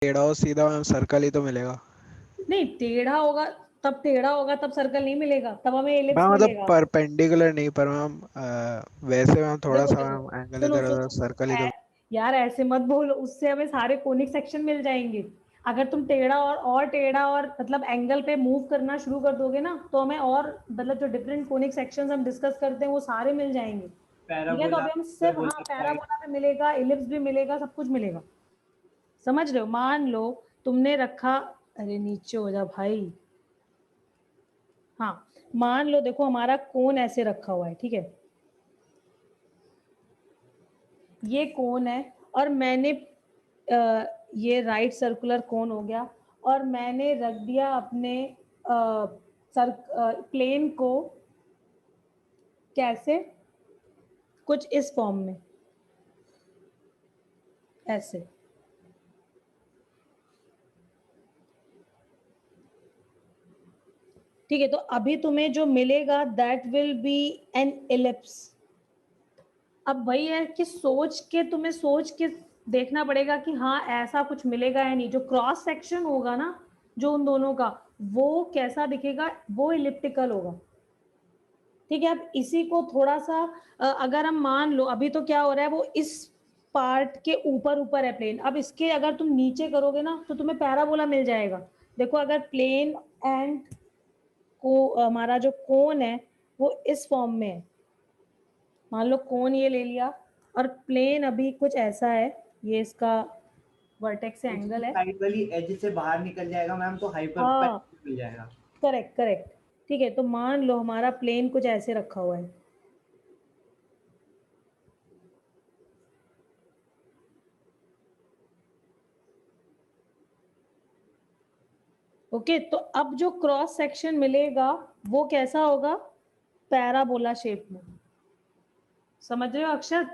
टेढ़ा और सीधा मैम सर्कल ही तो मिलेगा। नहीं, टेढ़ा होगा तब सर्कल नहीं मिलेगा, तब हमें एलिप्स मैम मतलब मिलेगा। परपेंडिकुलर नहीं, पर मैम वैसे मैम थोड़ा देखो सा देखो, मैम एंगल सुनो इधर उधर सुनो, सर्कल ही तो। यार ऐसे मत बोलो, उससे हमें सारे कोनिक सेक्शन मिल जाएंगे। अगर तुम टेढ़ा और टेढ़ा और मतलब एंगल पे मूव करना शुरू कर दोगे ना, तो हमें और मतलब जो डिफरेंट कोनिक सेक्शंस हम डिस्कस करते हैं वो सारे मिल जाएंगे। ठीक है, तो पैराबोला, अभी हम सिर्फ, हाँ, हाइपरबोला, राइट। पैराबोला पे मिलेगा, इलिप्स भी मिलेगा, सब कुछ मिलेगा। समझ रहे हो? मान लो तुमने रखा, अरे नीचे हो जा भाई। हाँ, मान लो देखो हमारा कोन ऐसे रखा हुआ है, ठीक है, ये कोन है, और मैंने ये राइट सर्कुलर कोन हो गया, और मैंने रख दिया अपने सर प्लेन को कैसे, कुछ इस फॉर्म में, ऐसे। ठीक है, तो अभी तुम्हें जो मिलेगा that will B N ellipse. अब वही है कि सोच के देखना पड़ेगा कि हाँ ऐसा कुछ मिलेगा या नहीं। जो क्रॉस सेक्शन होगा ना, जो उन दोनों का, वो कैसा दिखेगा, वो इलिप्टिकल होगा। ठीक है, अब इसी को थोड़ा सा अगर हम मान लो, अभी तो क्या हो रहा है, वो इस पार्ट के ऊपर ऊपर है प्लेन, अब इसके अगर तुम नीचे करोगे ना तो तुम्हें पैराबोला मिल जाएगा। देखो, अगर प्लेन एंड को हमारा जो कोन है वो इस फॉर्म में है, मान लो कोन ये ले लिया, और प्लेन अभी कुछ ऐसा है, ये इसका वर्टेक्स से उसकी एंगल है। साइड वाली एज से बाहर निकल जाएगा मैम, तो हाइपर हाँ, मिल जाएगा। Correct correct. ठीक है, तो मान लो हमारा प्लेन कुछ ऐसे रखा हुआ है। ओके, तो अब जो क्रॉस सेक्शन मिलेगा वो कैसा होगा, पैराबोला शेप में। समझ रहे हो अक्षर?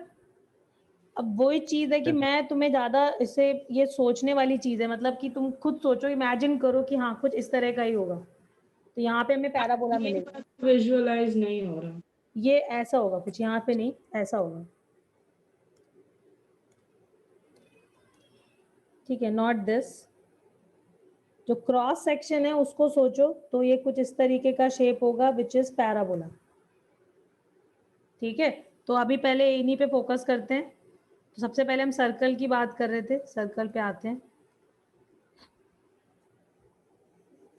अब वही चीज है कि मैं तुम्हें ज्यादा इसे, ये सोचने वाली चीज है, मतलब कि तुम खुद सोचो, इमेजिन करो कि हाँ कुछ इस तरह का ही होगा, तो यहाँ पे हमें पैराबोला ये मिलेगा। विजुअलाइज नहीं हो रहा। ये ऐसा होगा कुछ, यहाँ पे नहीं, ऐसा होगा। ठीक है, नॉट दिस। जो क्रॉस सेक्शन है उसको सोचो, तो ये कुछ इस तरीके का शेप होगा विच इज पैराबोला। ठीक है, तो अभी पहले इन्हीं पे फोकस करते हैं। तो सबसे पहले हम सर्कल की बात कर रहे थे, सर्कल पे आते हैं।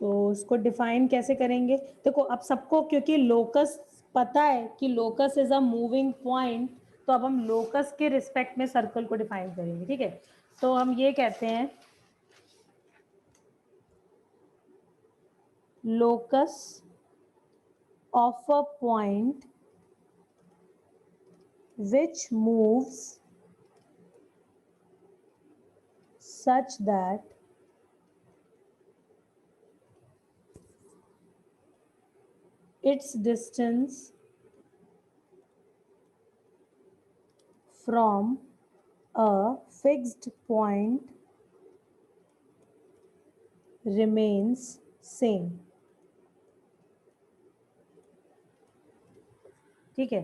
तो उसको डिफाइन कैसे करेंगे? देखो, अब सबको क्योंकि लोकस पता है कि locus is a moving point, तो अब हम लोकस के रिस्पेक्ट में सर्कल को डिफाइन करेंगे। ठीक है, तो हम ये कहते हैं locus of a point which moves such that its distance from a fixed point remains same. ठीक है,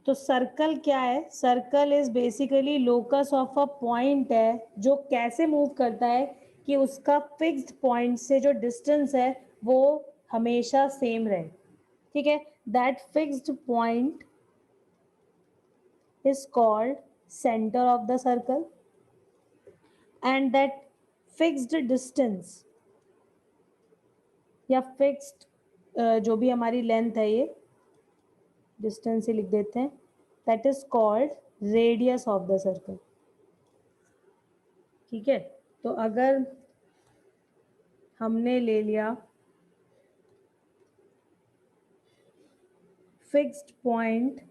तो सर्कल क्या है? Circle is basically locus of a point है, जो कैसे मूव करता है कि उसका फिक्स्ड पॉइंट से जो डिस्टेंस है वो हमेशा सेम रहे। ठीक है, that fixed point is called center of the circle, and that fixed distance या fixed जो भी हमारी लेंथ है, ये डिस्टेंस ही लिख देते हैं, that is called radius of the circle। ठीक है, तो अगर हमने ले लिया फिक्स्ड पॉइंट,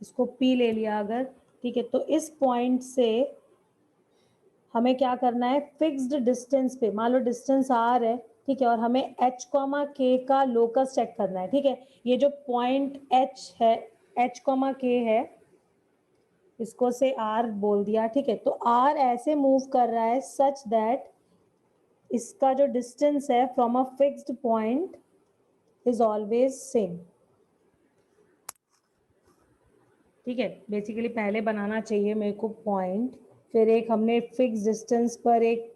इसको P ले लिया अगर, ठीक है, तो इस पॉइंट से हमें क्या करना है, फिक्स्ड डिस्टेंस पे, मान लो डिस्टेंस आर है, ठीक है, और हमें एच कॉमा के का लोकस चेक करना है। ठीक है, ये जो पॉइंट एच है, एच कॉमा के है, इसको से आर बोल दिया। ठीक है, तो आर ऐसे मूव कर रहा है सच दैट इसका जो डिस्टेंस है from a fixed point is always same. ठीक है, बेसिकली पहले बनाना चाहिए मेरे को पॉइंट, फिर एक हमने फिक्स डिस्टेंस पर एक,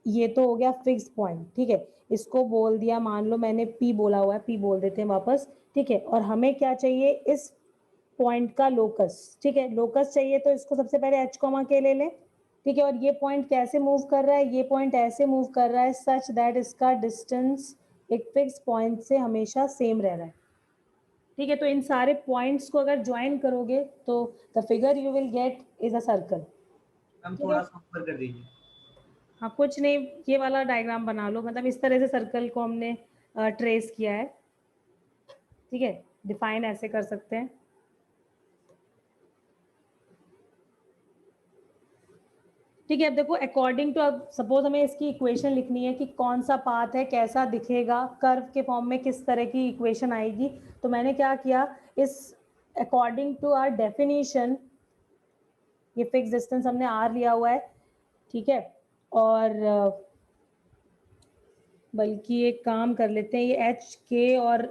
ये तो हो गया फिक्स पॉइंट, ठीक है, इसको बोल दिया, मान लो मैंने पी बोला हुआ है, पी बोल देते हैं वापस, ठीक है। और हमें क्या चाहिए, इस पॉइंट का लोकस, ठीक है, लोकस चाहिए तो इसको सबसे पहले एच कॉमा के ले लें, ठीक है। और ये पॉइंट कैसे मूव कर रहा है, ये पॉइंट ऐसे मूव कर रहा है सच दैट इसका डिस्टेंस एक फिक्स पॉइंट से हमेशा सेम रह रहा है, ठीक है। तो इन सारे पॉइंट्स को अगर ज्वाइन करोगे तो the figure you will get is a circle. Ma'am ठीक थोड़ा है, सा ऊपर कर दीजिए। हाँ कुछ नहीं, ये वाला डायग्राम बना लो, मतलब इस तरह से सर्कल को हमने ट्रेस किया है, ठीक है, डिफाइन ऐसे कर सकते हैं। ठीक है, अब देखो अकॉर्डिंग टू, अब सपोज हमें इसकी इक्वेशन लिखनी है कि कौन सा पाथ है, कैसा दिखेगा, कर्व के फॉर्म में किस तरह की इक्वेशन आएगी, तो मैंने क्या किया, इस अकॉर्डिंग टू आवर डेफिनेशन, ये फिक्स डिस्टेंस हमने आर लिया हुआ है, ठीक है। और बल्कि एक काम कर लेते हैं, ये एच के और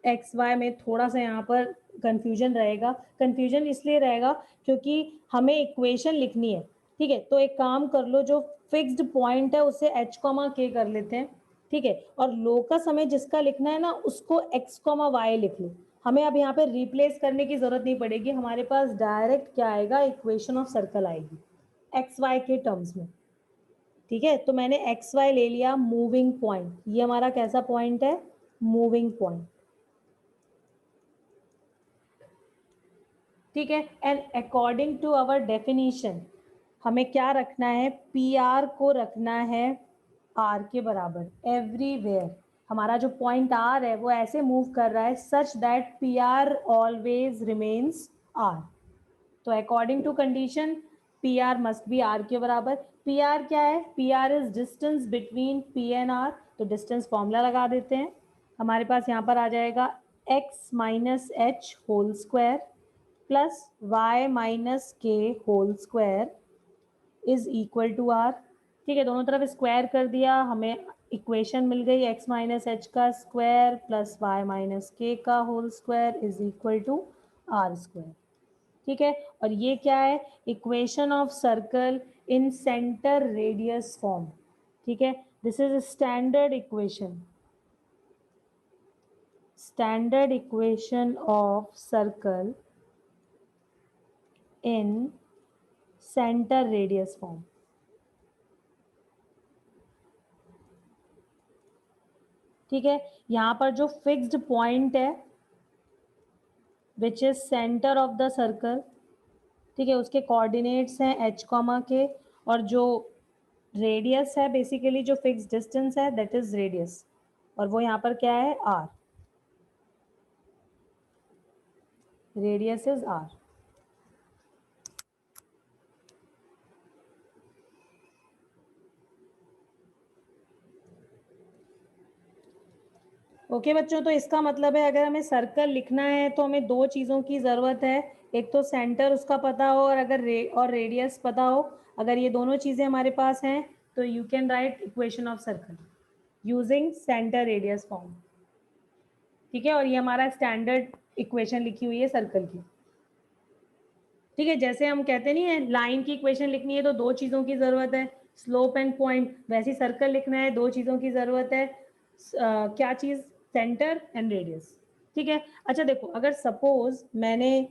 एक्स वाई में थोड़ा सा यहाँ पर कंफ्यूजन रहेगा, कंफ्यूजन इसलिए रहेगा क्योंकि हमें इक्वेशन लिखनी है, ठीक है। तो एक काम कर लो, जो फिक्स्ड पॉइंट है उसे एच कॉमा के कर लेते हैं, ठीक है। और लोकस हमें जिसका लिखना है ना उसको एक्स कॉमा वाई लिख लो, हमें अब यहाँ पे रिप्लेस करने की जरूरत नहीं पड़ेगी, हमारे पास डायरेक्ट क्या आएगा, इक्वेशन ऑफ सर्कल आएगी एक्स वाई के टर्म्स में, ठीक है। तो मैंने एक्स वाई ले लिया मूविंग पॉइंट, ये हमारा कैसा पॉइंट है, मूविंग पॉइंट, ठीक है। And according to our definition हमें क्या रखना है, पी आर को रखना है आर के बराबर एवरीवेयर, हमारा जो पॉइंट आर है वो ऐसे मूव कर रहा है such that p r always remains r. तो according to condition p r must be r के बराबर। पी आर क्या है, p r is distance between p and r, तो डिस्टेंस फॉर्मूला लगा देते हैं, हमारे पास यहाँ पर आ जाएगा x minus h whole square plus y minus k whole square is equal to r, ठीक है। दोनों तरफ स्क्वायर कर दिया, हमें इक्वेशन मिल गई एक्स माइनस एच का square plus y minus k का whole square is equal to r square, ठीक है। और ये क्या है, equation of circle in centre radius form, ठीक है। This is standard equation, standard equation of circle in centre radius form, ठीक है। यहाँ पर जो फिक्स्ड पॉइंट है which is centre of the circle, ठीक है, उसके कोऑर्डिनेट्स हैं एच कॉमा के, और जो रेडियस है बेसिकली जो फिक्स डिस्टेंस है दैट इज रेडियस, और वो यहाँ पर क्या है, R, radius is R. Okay बच्चों, तो इसका मतलब है अगर हमें सर्कल लिखना है तो हमें दो चीज़ों की ज़रूरत है, एक तो सेंटर उसका पता हो और अगर और रेडियस पता हो, अगर ये दोनों चीज़ें हमारे पास हैं तो you can write equation of circle using centre radius form, ठीक है। और ये हमारा स्टैंडर्ड इक्वेशन लिखी हुई है सर्कल की, ठीक है। जैसे हम कहते नहीं है लाइन की इक्वेशन लिखनी है तो दो चीज़ों की ज़रूरत है, स्लोप एंड पॉइंट, वैसे सर्कल लिखना है दो चीज़ों की ज़रूरत है, क्या चीज़, सेंटर एंड रेडियस, ठीक है। अच्छा देखो, अगर सपोज मैंने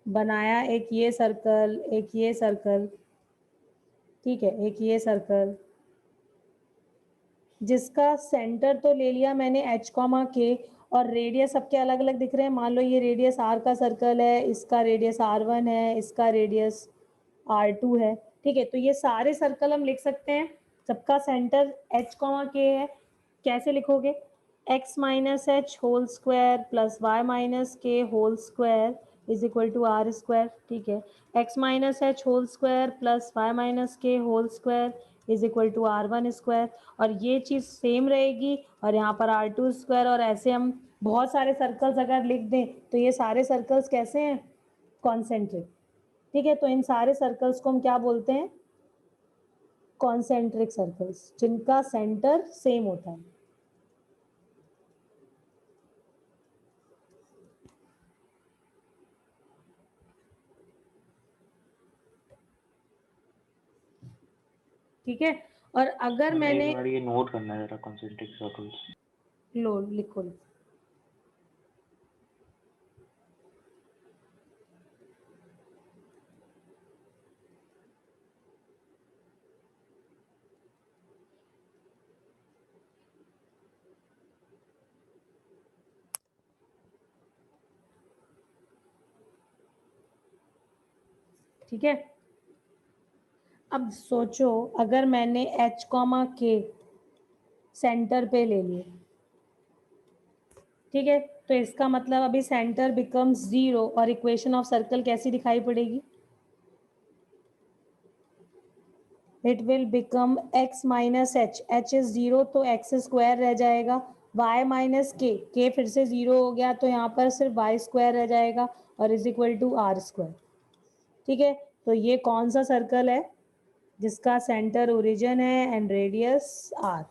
बनाया एक ये सर्कल, एक ये सर्कल, ठीक है, एक ये सर्कल जिसका सेंटर तो ले लिया मैंने एच कॉमा के, और रेडियस सबके अलग अलग दिख रहे हैं, मान लो ये रेडियस आर का सर्कल है, इसका रेडियस आर वन है, इसका रेडियस आर टू है, ठीक है। तो ये सारे सर्कल हम लिख सकते हैं, सबका सेंटर एच कॉमा के है, कैसे लिखोगे, x minus h whole square plus y minus k whole square is equal to r square, ठीक है। X minus h whole square plus y minus k whole square is equal to r one square, और ये चीज़ same रहेगी, और यहाँ पर are to square, और ऐसे हम बहुत सारे सर्कल्स अगर लिख दें तो ये सारे सर्कल्स कैसे हैं, कॉन्सेंट्रिक, ठीक है। तो इन सारे सर्कल्स को हम क्या बोलते हैं, कॉन्सेंट्रिक सर्कल्स, जिनका सेंटर सेम होता है। ठीक है। और अगर मैंने एक मिनट ये नोट करना है जरा कॉन्सेंट्रिक सर्कल्स। लो लिखो लिखो। ठीक है, अब सोचो अगर मैंने h कॉमा के सेंटर पे ले लिए, ठीक है, तो इसका मतलब अभी सेंटर बिकम्स 0 और इक्वेशन ऑफ सर्कल कैसी दिखाई पड़ेगी? It will become x minus H, H is 0 तो x स्क्वायर रह जाएगा, y माइनस के फिर से 0 हो गया तो यहाँ पर सिर्फ y स्क्वायर रह जाएगा और is equal to r square. ठीक है, तो ये कौन सा सर्कल है जिसका सेंटर ओरिजिन है एंड रेडियस r?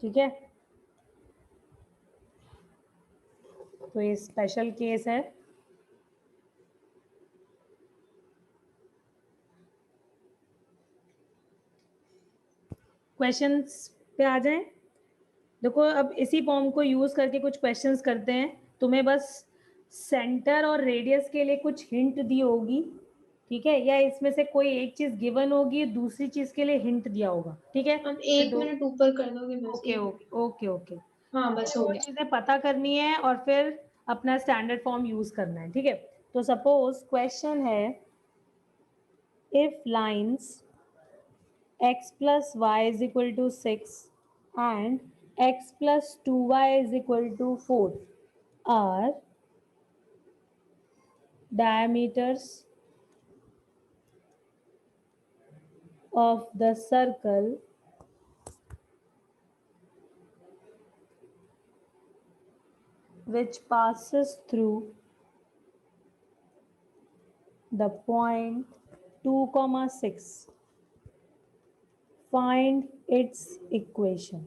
ठीक है, तो ये स्पेशल केस है। क्वेश्चंस पे आ जाएं। देखो अब इसी फॉर्म को यूज करके कुछ क्वेश्चंस करते हैं। तुम्हें बस सेंटर और रेडियस के लिए कुछ हिंट दी होगी, ठीक है, या इसमें से कोई एक चीज गिवन होगी, दूसरी चीज के लिए हिंट दिया होगा। ठीक है, अब 1 मिनट ऊपर कर दोगे बस। Okay okay okay okay. हाँ बस हो वो गया। चीजें पता करनी है और फिर अपना स्टैंडर्ड फॉर्म यूज करना है। ठीक है, तो सपोज क्वेश्चन है if lines x plus y is equal to 6 and x plus 2y is equal to 4 are diameters of the circle which passes through the point 2,6. Find its equation.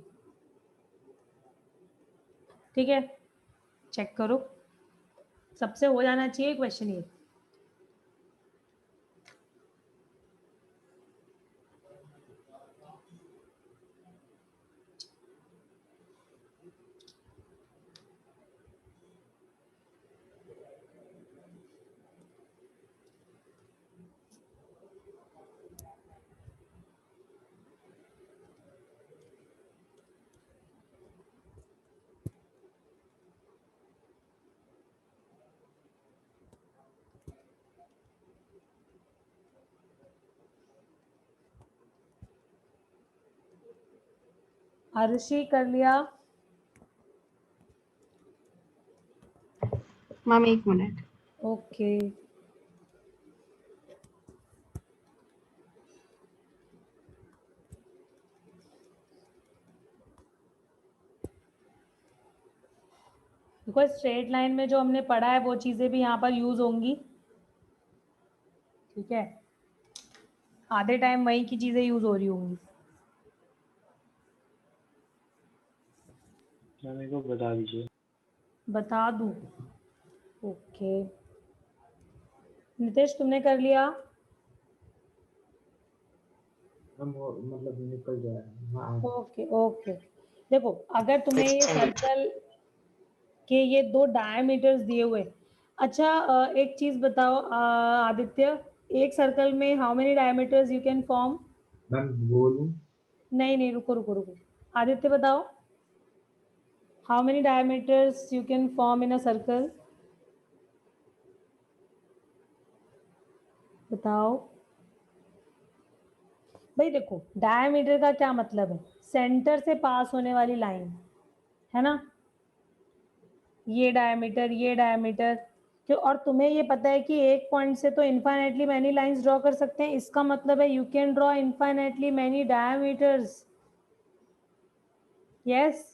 ठीक है, check करो, सबसे हो जाना चाहिए question ये। आरुषि कर लिया? Ma'am 1 minute. ओके, देखो स्ट्रेट लाइन में जो हमने पढ़ा है वो चीजें भी यहाँ पर यूज होंगी। ठीक है, आधे टाइम वही की चीजें यूज हो रही होंगी। मेरे को बता दीजिए। बता दूं? ओके, नितेश तुमने कर लिया? मतलब निकल जाएगा। हाँ ओके ओके, देखो अगर तुम्हें ये सर्कल के ये 2 डायमीटर्स दिए हुए, अच्छा एक चीज बताओ आदित्य, एक सर्कल में how many diameters you can form? Ma'am बोलूं? नहीं नहीं, रुको रुको रुको, आदित्य बताओ how many diameters you can form in a circle? बताओ भाई। देखो डायमीटर का क्या मतलब है, सेंटर से पास होने वाली लाइन, है ना, ये डायमीटर ये डायमीटर। क्यों? और तुम्हें ये पता है कि एक पॉइंट से तो इनफाइनेटली मैनी लाइंस ड्रॉ कर सकते हैं, इसका मतलब है you can draw infinitely many diameters. Yes,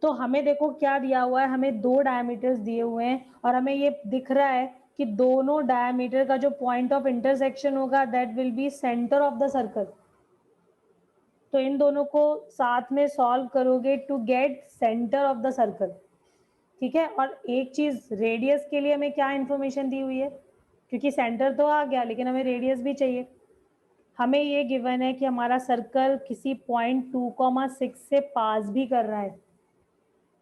तो हमें देखो क्या दिया हुआ है, हमें 2 डायमीटर्स दिए हुए हैं और हमें ये दिख रहा है कि दोनों डायमीटर का जो पॉइंट ऑफ इंटरसेक्शन होगा that will be centre of the circle. तो इन दोनों को साथ में सॉल्व करोगे to get centre of the circle. ठीक है, और एक चीज रेडियस के लिए हमें क्या इंफॉर्मेशन दी हुई है? क्योंकि सेंटर तो आ गया लेकिन हमें रेडियस भी चाहिए। हमें ये गिवन है कि हमारा सर्कल किसी पॉइंट 2,6 से पास भी कर रहा है,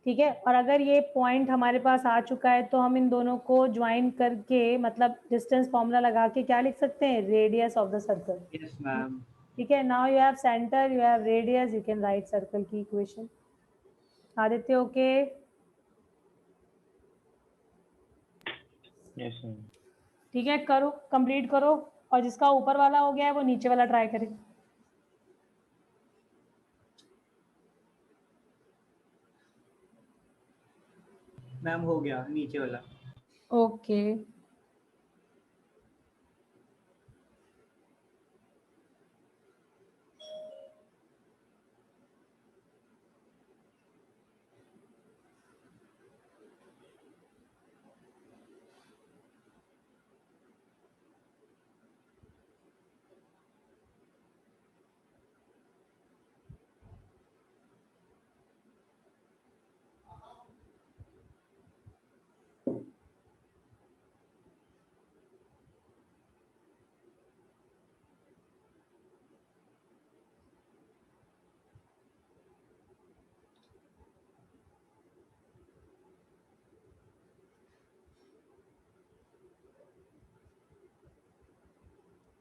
ठीक है। और अगर ये पॉइंट हमारे पास आ चुका है तो हम इन दोनों को ज्वाइन करके मतलब डिस्टेंस फॉर्मूला लगा के क्या लिख सकते हैं, radius of the circle. Yes ma'am. ठीक है, now you have centre, you have radius, you can write circle की equation. Aditya okay? Yes ma'am. ठीक है, करो, कंप्लीट करो, और जिसका ऊपर वाला हो गया है वो नीचे वाला ट्राई करें। मैम हो गया नीचे वाला। ओके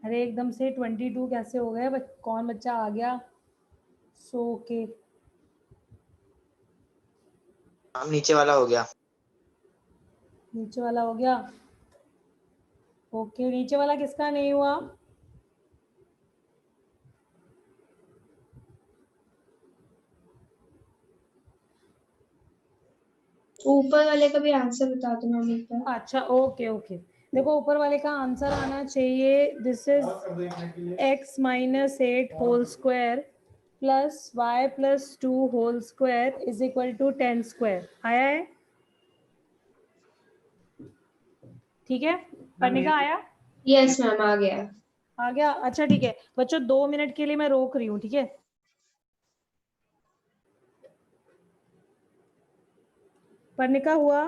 अरे एकदम से 22 कैसे हो गए? कौन बच्चा आ गया? सो ओके, हम नीचे वाला हो गया। नीचे वाला हो गया। ओके, नीचे वाला किसका नहीं हुआ? ऊपर वाले का भी आंसर बता दो मैम एक बार। अच्छा ओके ओके, देखो ऊपर वाले का आंसर आना चाहिए, this is x minus 8 whole square plus y plus 2 whole square is equal to 10 square. आया है? ठीक है, पढ़ने का आया? यस मैम आ गया। आ गया, अच्छा ठीक है बच्चों, 2 मिनट के लिए मैं रोक रही हूँ, ठीक है। पढ़ने का हुआ?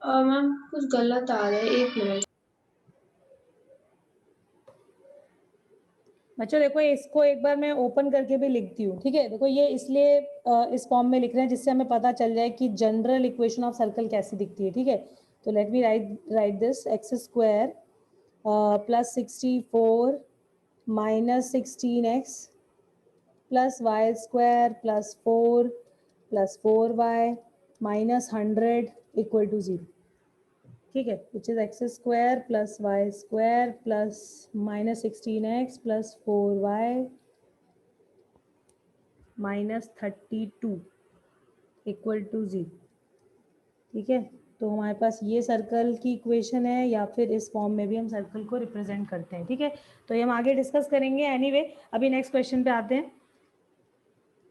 मैम कुछ गलत आ रहा है, एक मिनट। बच्चों देखो, इसको एक बार मैं ओपन करके भी लिखती हूँ, ठीक है। देखो ये इसलिए इस फॉर्म में लिख रहे हैं जिससे हमें पता चल जाए कि जनरल इक्वेशन ऑफ सर्कल कैसी दिखती है, ठीक है। तो let me write this, x square plus 64 minus 16x plus y square plus 4 plus 4y minus 100 equal to 0, ठीक है, which is x square plus y square plus minus 16x plus 4y minus 32 equal to 0, ठीक है। तो हमारे पास ये circle की equation है, या फिर इस फॉर्म में भी हम सर्कल को रिप्रेजेंट करते हैं, ठीक है। तो ये हम आगे डिस्कस करेंगे। एनीवे अभी नेक्स्ट क्वेश्चन पे आते हैं,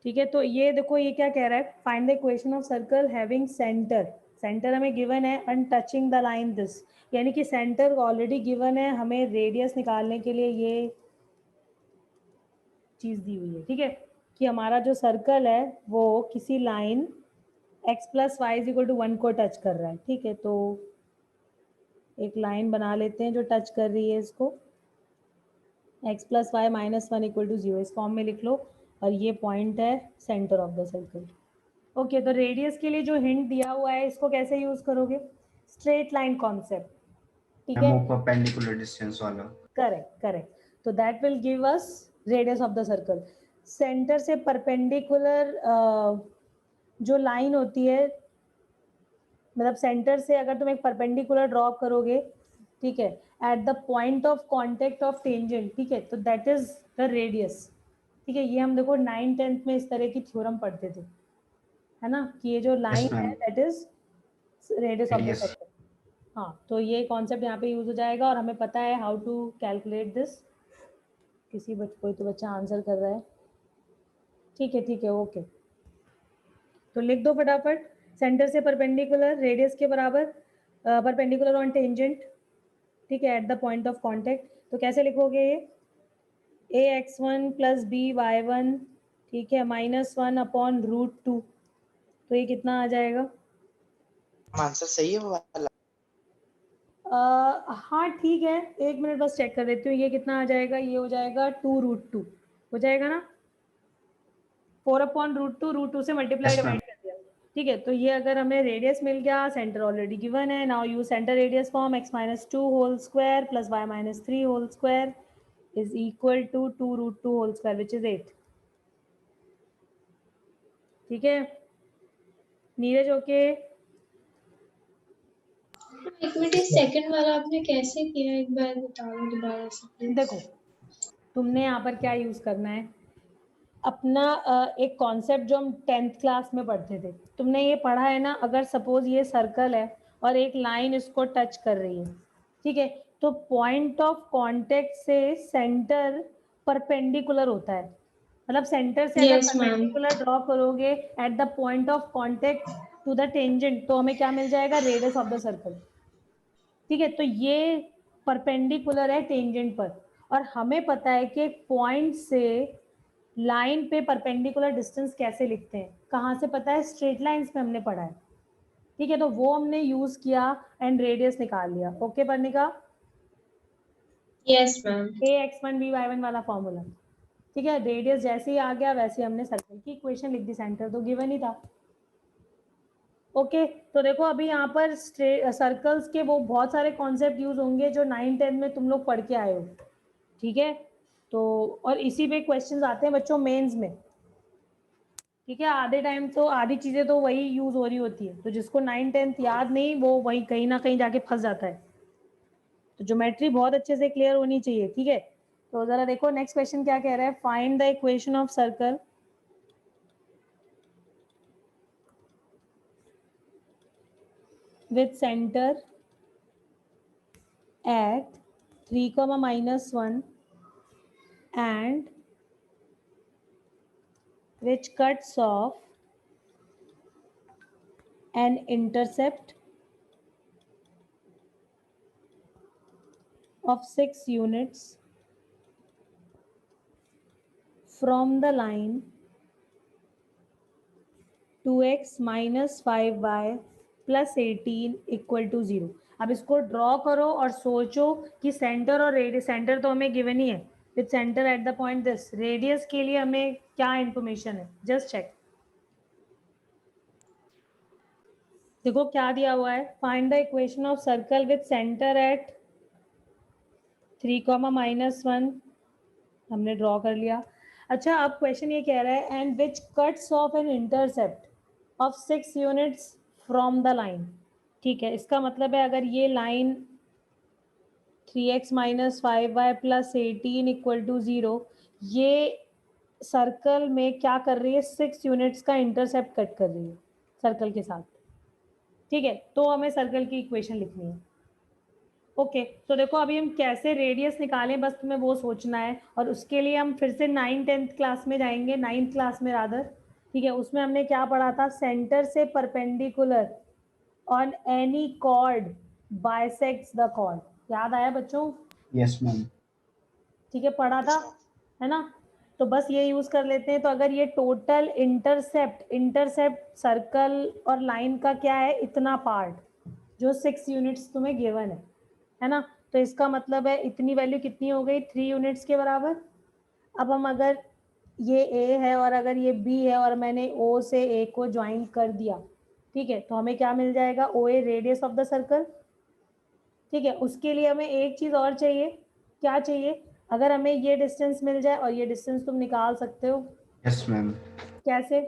ठीक है। तो ये देखो, ये क्या कह रहा है, find the equation of circle having centre. Centre हमें गिवन है and touching the line this, यानी कि सेंटर ऑलरेडी गिवन है, हमें रेडियस निकालने के लिए ये चीज दी हुई है, ठीक है, कि हमारा जो सर्कल है वो किसी line x plus y is equal to 1 को टच कर रहा है, ठीक है। तो एक लाइन बना लेते हैं जो टच कर रही है इसको, x plus y minus 1 equal to 0, इस फॉर्म में लिख लो, और ये पॉइंट है centre of the circle. Okay, तो रेडियस के लिए जो हिंट दिया हुआ है इसको कैसे यूज करोगे, स्ट्रेट लाइन कॉन्सेप्ट, ठीक है, परपेंडिकुलर डिस्टेंस वाला। Correct correct. तो that will give us radius of the circle. Centre से परपेंडिकुलर जो लाइन होती है, मतलब सेंटर से अगर तुम एक परपेंडिकुलर ड्रॉ करोगे, ठीक है, eight the point of contact of tangent, ठीक है, तो दैट इज द रेडियस, ठीक है। ये हम देखो 9th-10th में इस तरह की थ्योरम पढ़ते थे, है ना, कि ये जो लाइन है that is radius of the circle. हाँ, तो ये कॉन्सेप्ट यहाँ पे यूज हो जाएगा, और हमें पता है हाउ टू कैलकुलेट दिस। कोई तो बच्चा आंसर कर रहा है, ठीक है ओके। तो लिख दो फटाफट, सेंटर से परपेंडिकुलर रेडियस के बराबर, परपेंडिकुलर ऑन टेंजेंट, ठीक है, eight the point of contact. तो कैसे लिखोगे ये, ax1 प्लस by1, ठीक है, माइनस 1 अपॉन √2, तो ये कितना आ जाएगा? आंसर सही है वो वाला। हाँ ठीक है, 1 मिनट बस चेक कर देती हूँ। ये कितना आ जाएगा, ये हो जाएगा 2√2 हो जाएगा ना, 4/√2 √2 से मल्टीप्लाई Yes, ma'am. डिवाइड कर दिया। ठीक है, तो ये अगर हमें रेडियस मिल गया, सेंटर ऑलरेडी गिवन है। Now use centre radius form, x-2 whole square plus y-3 whole square is equal to 2√2 whole square which is 8। ठीक है नीरज, ओके? एक मिनट, ये सेकंड वाला आपने कैसे किया, एक बार बता दो दोबारा से please। देखो तुमने यहाँ पर क्या यूज करना है, अपना एक कॉन्सेप्ट जो हम 10th क्लास में पढ़ते थे, तुमने ये पढ़ा है ना, अगर सपोज ये सर्कल है और एक लाइन इसको टच कर रही है, ठीक है, तो पॉइंट ऑफ कांटेक्ट से सेंटर परपेंडिकुलर होता है। मतलब सेंटर से अगर Yes, ma'am. परपेंडिकुलर ड्रॉ करोगे at the point of contact to the tangent, तो हमें क्या मिल जाएगा, रेडियस ऑफ द सर्कल। ठीक है, तो ये परपेंडिकुलर है टेंजेंट पर, और हमें पता है कि पॉइंट से लाइन पे परपेंडिकुलर डिस्टेंस कैसे लिखते हैं, कहाँ से पता है, स्ट्रेट लाइंस में हमने पढ़ा है। ठीक है, तो वो हमने यूज किया एंड रेडियस निकाल लिया। Okay Parnika? Yes, ma'am. ax1 by1 वाला फॉर्मूला। ठीक है, रेडियस जैसे ही आ गया वैसे हमने सर्कल की इक्वेशन लिख दी, सेंटर तो गिवन ही था। ओके तो देखो अभी यहाँ पर सर्कल्स के वो बहुत सारे कॉन्सेप्ट यूज होंगे जो 9th-10th में तुम लोग पढ़ के आए हो। ठीक है, तो और इसी पे क्वेश्चंस आते हैं बच्चों मेंस में। ठीक है, आधे टाइम तो आधी चीजें तो वही यूज हो रही होती है, तो जिसको 9th-10th याद नहीं वो वही कहीं ना कहीं जाके फंस जाता है। तो ज्योमेट्री बहुत अच्छे से क्लियर होनी चाहिए। ठीक है, तो जरा देखो नेक्स्ट क्वेश्चन क्या कह रहा है, find the equation of circle with center at 3, -1 and which cuts off an intercept of 6 units from the line 2x - 5y + 18 = 0। अब इसको ड्रॉ करो और सोचो कि सेंटर और रेडियस, सेंटर तो हमें गिवन ही है with centre at the point this, radius के लिए हमें क्या इंफॉर्मेशन है, जस्ट चेक। देखो क्या दिया हुआ है, find the equation of circle with centre at 3, -1 हमने ड्रॉ कर लिया। अच्छा अब क्वेश्चन ये कह रहा है and which cuts off an intercept of 6 units from the line. ठीक है, इसका मतलब है अगर ये लाइन 3x - 5y + 18 = 0, ये सर्कल में क्या कर रही है, 6 यूनिट्स का इंटरसेप्ट कट कर रही है सर्कल के साथ। ठीक है, तो हमें सर्कल की इक्वेशन लिखनी है। ओके तो देखो अभी हम कैसे रेडियस निकालें, बस तुम्हें वो सोचना है, और उसके लिए हम फिर से 9th-10th क्लास में जाएंगे, 9th क्लास में रादर। ठीक है, उसमें हमने क्या पढ़ा था, सेंटर से perpendicular on any chord bisects the chord. याद आया बच्चों? Yes, ma'am. ठीक है, पढ़ा था है ना, तो बस ये यूज कर लेते हैं। तो अगर ये टोटल इंटरसेप्ट सर्कल और लाइन का क्या है, इतना पार्ट जो 6 यूनिट्स तुम्हें गिवन है ना, तो इसका मतलब है इतनी वैल्यू कितनी हो गई, 3 यूनिट्स के बराबर। अब हम अगर ये A है और अगर ये B है और मैंने O से A को ज्वाइन कर दिया, ठीक है, तो हमें क्या मिल जाएगा, OA radius of the circle. ठीक है, उसके लिए हमें एक चीज और चाहिए, क्या चाहिए, अगर हमें ये डिस्टेंस मिल जाए, और ये डिस्टेंस तुम निकाल सकते हो Yes, ma'am. कैसे,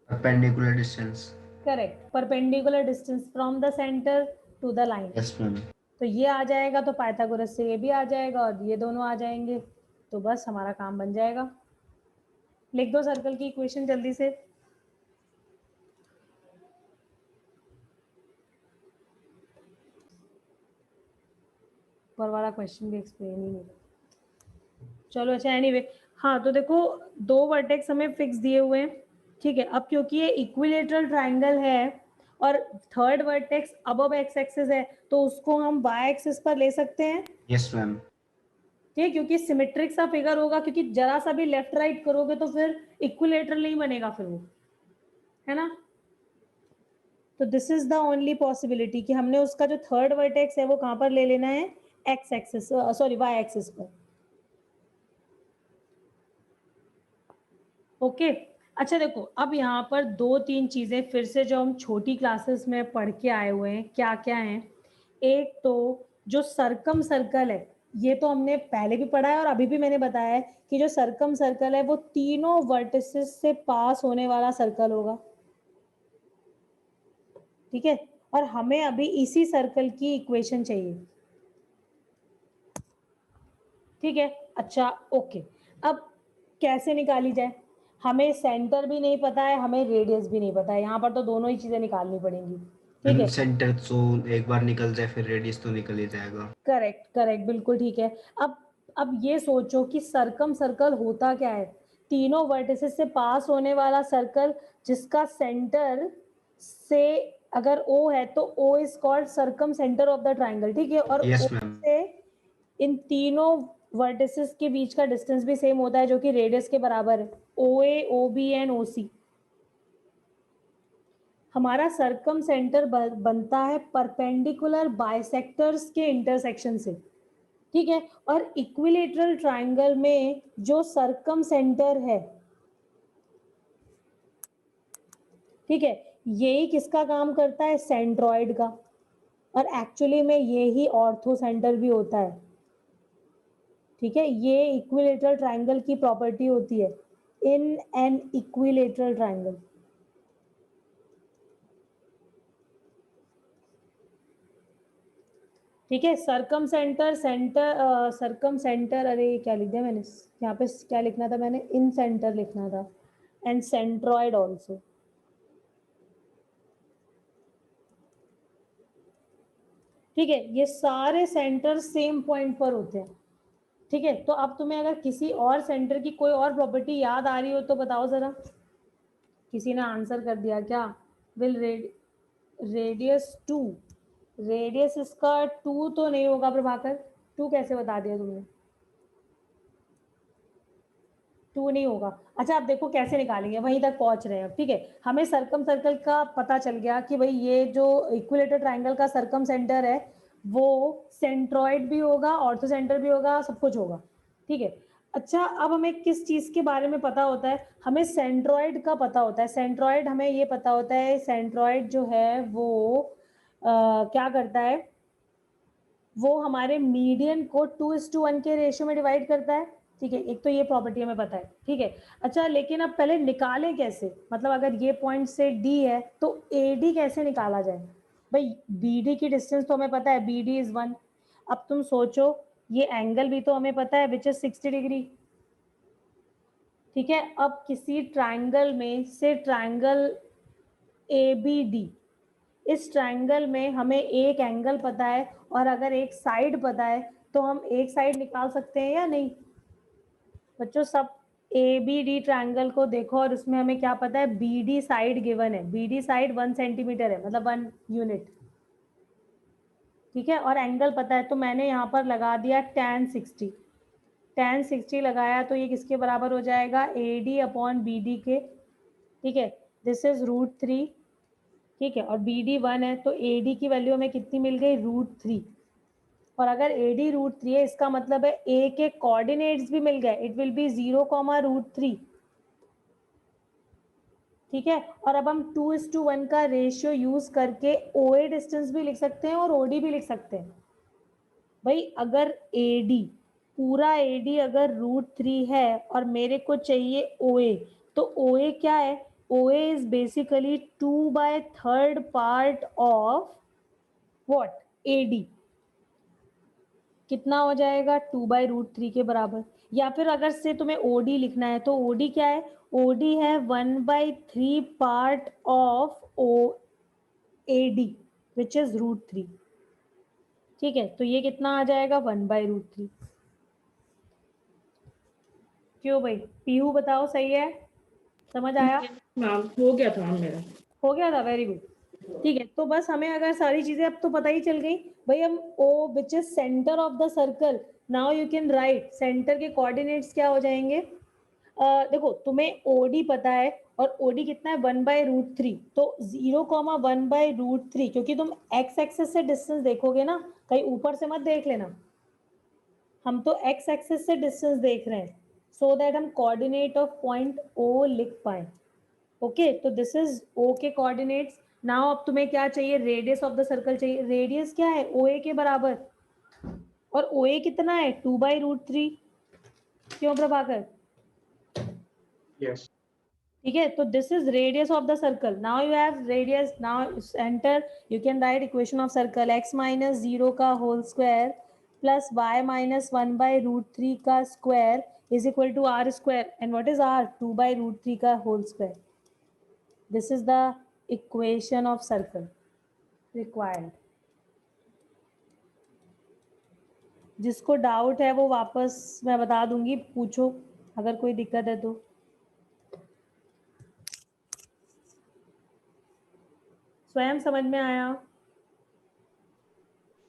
Perpendicular distance. Correct, perpendicular distance from the centre to the line. Yes, ma'am. तो ये आ जाएगा, तो पाइथागोरस से ये भी आ जाएगा और ये दोनों आ जाएंगे, तो बस हमारा काम बन जाएगा। लिख दो सर्कल की इक्वेशन जल्दी से। ऊपर वाला क्वेश्चन भी एक्सप्लेन ही नहीं, चलो अच्छा एनीवे। हाँ तो देखो 2 वर्टेक्स हमें फिक्स दिए हुए हैं। ठीक है, अब क्योंकि ये इक्विलेटरल ट्राइंगल है और third vertex above x axis है, तो उसको हम वाई एक्सिस पर ले सकते हैं। Yes, ma'am. ठीक है, क्योंकि सिमेट्रिक सा फिगर होगा, क्योंकि जरा सा भी लेफ्ट राइट करोगे तो फिर इक्विलेटरल नहीं बनेगा फिर वो, है ना। तो this is the only possibility कि हमने उसका जो थर्ड वर्टेक्स है वो कहाँ पर ले लेना है, x axis, sorry y axis पर। ओके अच्छा देखो, अब यहाँ पर 2-3 चीजें फिर से जो हम छोटी क्लासेस में पढ़ के आए हुए हैं, क्या क्या हैं। एक तो जो सरकम सर्कल है, ये तो हमने पहले भी पढ़ा है और अभी भी मैंने बताया है कि जो सरकम सर्कल है वो तीनों वर्टिसेस से पास होने वाला सर्कल होगा, ठीक है। और हमें अभी इसी सर्कल की इक्वेशन चाहिए, ठीक है। अच्छा ओके, अब कैसे निकाली जाए, हमें सेंटर भी नहीं पता है, हमें रेडियस भी नहीं पता है, यहाँ पर तो दोनों ही चीजें निकालनी पड़ेंगी, ठीक है। सेंटर तो एक बार निकल जाए फिर रेडियस तो निकल ही जाएगा। करेक्ट करेक्ट, बिल्कुल ठीक है। अब ये सोचो कि सरकम सर्कल होता क्या है, तीनों वर्टिसेस से पास होने वाला सर्कल जिसका सेंटर से अगर O है तो O is called circumcentre of the triangle, ठीक है। और Yes, O ma'am. से इन तीनों वर्टिसेस के बीच का डिस्टेंस भी सेम होता है जो कि रेडियस के बराबर है, OA, OB एंड OC। हमारा सरकम सेंटर बनता है परपेंडिकुलर बाइसेक्टर्स के इंटरसेक्शन से, ठीक है। और इक्विलेटरल ट्राइंगल में जो सरकम सेंटर है, ठीक है, यही किसका काम करता है, सेंट्रॉइड का। और एक्चुअली में यही ऑर्थो सेंटर भी होता है, ठीक है। ये इक्विलेटरल ट्राइंगल की प्रॉपर्टी होती है इन एन इक्विलेटरल ट्राइंगल, ठीक है। सरकम सेंटर, अरे क्या लिख दिया मैंने यहाँ पे, क्या लिखना था मैंने, इन सेंटर लिखना था, एंड सेंट्रॉइड ऑल्सो, ठीक है। ये सारे सेंटर सेम पॉइंट पर होते हैं, ठीक है। तो अब तुम्हें अगर किसी और सेंटर की कोई और प्रॉपर्टी याद आ रही हो तो बताओ जरा। किसी ने आंसर कर दिया क्या, विल रेडियस 2, रेडियस इसका 2 तो नहीं होगा प्रभाकर, 2 कैसे बता दिया तुमने, 2 नहीं होगा। अच्छा आप देखो कैसे निकालेंगे, वहीं तक पहुंच रहे हैं, ठीक है। हमें सरकम सर्कल का पता चल गया कि भाई ये जो इक्विलेटर ट्राइंगल का सरकम सेंटर है वो सेंट्रॉइड भी होगा, ऑर्थो सेंटर भी होगा, सब कुछ होगा, ठीक है। अच्छा अब हमें किस चीज के बारे में पता होता है, हमें सेंट्रॉइड का पता होता है। सेंट्रॉइड हमें ये पता होता है, सेंट्रॉइड जो है वो क्या करता है, वो हमारे मीडियन को 2:1 के रेशियो में डिवाइड करता है, ठीक है। एक तो ये प्रॉपर्टी हमें पता है, ठीक है। अच्छा लेकिन अब पहले निकालें कैसे, मतलब अगर ये पॉइंट से D है तो AD कैसे निकाला जाए, भाई BD की डिस्टेंस तो हमें पता है, BD इज 1। अब तुम सोचो ये एंगल भी तो हमें पता है विच इज 60 डिग्री, ठीक है। अब किसी ट्राइंगल में से ट्राइंगल ABD, इस ट्राइंगल में हमें एक एंगल पता है और अगर एक साइड पता है तो हम एक साइड निकाल सकते हैं या नहीं बच्चों। सब ABD ट्राइंगल को देखो और उसमें हमें क्या पता है, BD साइड गिवन है, BD साइड 1 सेंटीमीटर है, मतलब 1 यूनिट, ठीक है। और एंगल पता है तो मैंने यहाँ पर लगा दिया tan 60, tan 60 लगाया तो ये किसके बराबर हो जाएगा, AD अपॉन BD के, ठीक है। दिस इज √3, ठीक है। और BD 1 है तो AD की वैल्यू हमें कितनी मिल गई, √3। और अगर AD √3 है इसका मतलब है A के कोऑर्डिनेट्स भी मिल गए, इट विल बी 0, √3, ठीक है। और अब हम 2:1 का रेशियो यूज करके OA डिस्टेंस भी लिख सकते हैं और OD भी लिख सकते हैं। भाई अगर AD पूरा AD अगर √3 है और मेरे को चाहिए OA, तो OA क्या है, OA is basically 2/3 part of what, AD। कितना हो जाएगा, 2/√3 के बराबर। या फिर अगर से तुम्हें OD लिखना है तो OD क्या है, OD है 1/3 part of AD which is √3, ठीक है। तो ये कितना आ जाएगा, 1/√3। क्यों भाई, पीहू बताओ सही है, समझ आया, मैम हो गया था मेरा, हो गया था, वेरी गुड, ठीक है। तो बस हमें अगर सारी चीजें अब तो पता ही चल गई भाई, हम O which is centre of the circle, now you can right centre के कोऑर्डिनेट्स क्या हो जाएंगे। देखो तुम्हें ओडी पता है और ओडी कितना है 1/√3, तो 0,1/√3, क्योंकि तुम एक्स एक्सेस से डिस्टेंस देखोगे ना, कहीं ऊपर से मत देख लेना, हम तो एक्स एक्सेस से डिस्टेंस देख रहे हैं, सो दैट हम कोऑर्डिनेट ऑफ पॉइंट ओ लिख पाए। ओके, तो दिस इज ओ के कोऑर्डिनेट्स। नाउ अब तुम्हें क्या चाहिए, रेडियस ऑफ द सर्कल चाहिए। रेडियस क्या है, ओ ए के बराबर, और ओ ए कितना है 2/√3। क्यों प्रभाकर? यस ठीक है, तो this is radius of the circle. Now you have radius, now centre, you can write equation of circle x minus 0 का whole square plus y minus 1/√3 का square is equal to r square, and what is r, 2/√3 का whole square. This is the equation of circle required. जिसको doubt है वो वापस मैं बता दूंगी, पूछो अगर कोई दिक्कत है तो। स्वयं समझ में आया?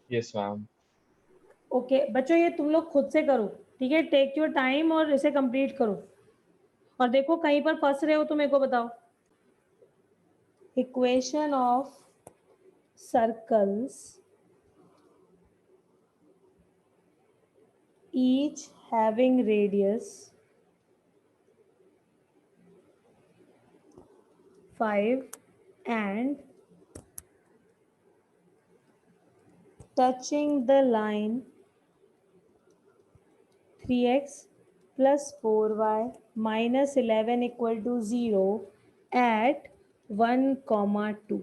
Yes ma'am. ओके बच्चों, ये तुम लोग खुद से करो, ठीक है, टेक योर टाइम और इसे कंप्लीट करो। और देखो कहीं पर फंस रहे हो तो मेरे को बताओ। Equation of circles each having radius 5 and touching the line 3x plus 4y minus 11 equal to 0 at 1,2।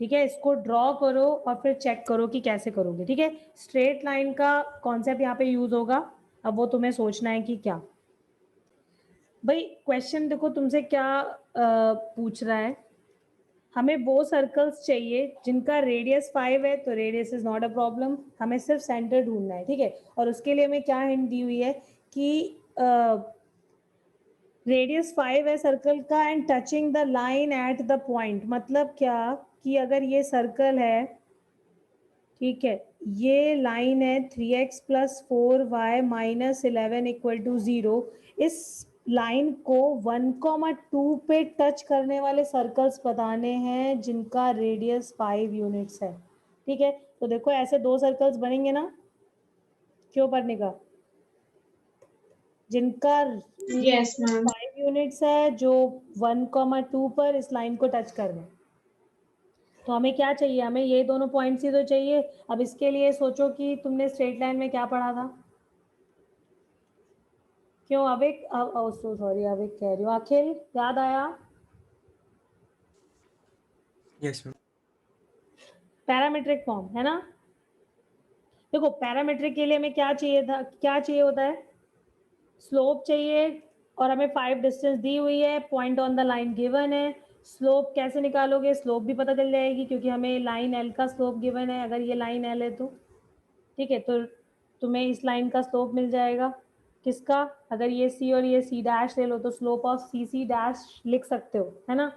ठीक है, इसको ड्रॉ करो और फिर चेक करो कि कैसे करोगे। ठीक है, स्ट्रेट लाइन का कॉन्सेप्ट यहाँ पे यूज होगा, अब वो तुम्हें सोचना है कि क्या। भाई क्वेश्चन देखो तुमसे क्या पूछ रहा है, हमें वो सर्कल्स चाहिए जिनका रेडियस 5 है, तो radius is not a problem, हमें सिर्फ सेंटर ढूंढना है। ठीक है, और उसके लिए हमें क्या हिंट दी हुई है कि रेडियस 5 है सर्कल का and touching the line at the point. मतलब क्या कि अगर ये सर्कल है, ठीक है, ये लाइन है 3x plus 4y minus 11 equal to 0, इस लाइन को 1,2 पे टच करने वाले सर्कल्स बताने हैं जिनका रेडियस 5 यूनिट्स है। ठीक है, तो देखो ऐसे दो सर्कल्स बनेंगे ना, क्यों पढ़ने का, जिनका यस मैम। 5 यूनिट्स है, जो 1,2 पर इस लाइन को टच कर रहे हैं। तो हमें क्या चाहिए, हमें ये दोनों पॉइंट्स ही तो चाहिए। अब इसके लिए सोचो कि तुमने स्ट्रेट लाइन में क्या पढ़ा था। क्यों अविक, सो सॉरी अविक कह रही हूँ, अखिल याद आया? Yes ma'am. पैरामीट्रिक फॉर्म है ना। देखो पैरामीट्रिक के लिए हमें क्या चाहिए था, क्या चाहिए होता है, स्लोप चाहिए, और हमें 5 डिस्टेंस दी हुई है, point on the line given है। स्लोप कैसे निकालोगे, स्लोप भी पता चल जाएगी क्योंकि हमें लाइन एल का स्लोप गिवन है, अगर ये लाइन एल है तो। ठीक है, तो तुम्हें इस लाइन का स्लोप मिल जाएगा, किसका, अगर ये सी और ये सी डैश ले लो तो slope of C C dash लिख सकते हो, है ना।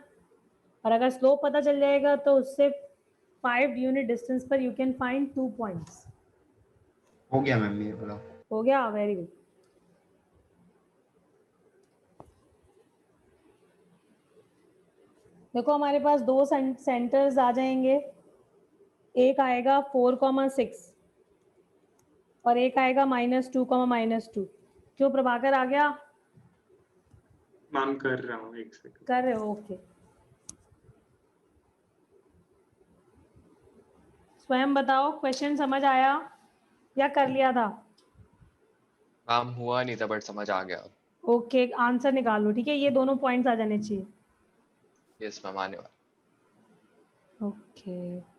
और अगर स्लोप पता चल जाएगा तो उससे 5 यूनिट डिस्टेंस पर यू कैन फाइंड 2 पॉइंट्स। हो गया मैम मेरे वाला। हो गया, वेरी गुड। देखो हमारे पास दो सेंटर्स आ जाएंगे, एक आएगा 4,6 और एक आएगा -2, -2। क्यों प्रभाकर आ गया? मैम कर रहा हूँ, एक सेकंड। कर रहे हो, ओके। स्वयं बताओ, क्वेश्चन समझ आया या कर लिया था? मैम हुआ नहीं था बट समझ आ गया। ओके, आंसर निकालो। ठीक है, ये दोनों पॉइंट्स आ जाने चाहिए। यस मैम आने वाला। ओके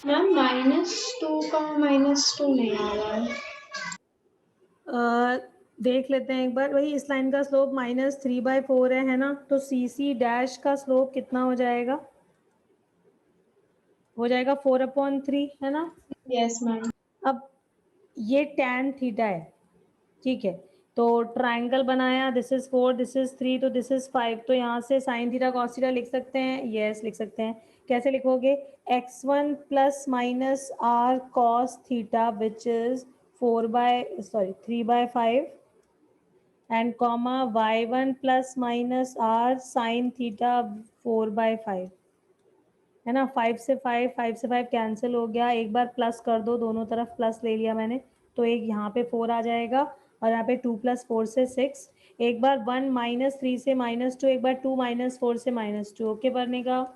मैम -2 का -2 नहीं आ रहा है। देख लेते हैं एक बार। वही इस लाइन का स्लोप -3/4 है ना, तो CC डैश का स्लोप कितना हो जाएगा? हो जाएगा 4/3 है ना। Yes ma'am. अब ये tan थीटा है, ठीक है, तो ट्राइंगल बनाया, दिस इज 4 दिस इज 3 तो दिस इज 5, तो यहाँ से साइन थीटा कॉस थीटा लिख सकते हैं। यस लिख सकते हैं। कैसे लिखोगे? x1 plus minus r cos theta which is 3/5 and comma y1 plus minus r sin theta 4/5 है ना। 5 से 5 कैंसिल हो गया। एक बार प्लस कर दो, दोनों तरफ प्लस ले लिया मैंने, तो एक यहाँ पे 4 आ जाएगा और यहाँ पे 2 + 4 से 6। एक बार 1 -3 से -2, एक बार 2 - 4 से -2। ओके पढ़ने का?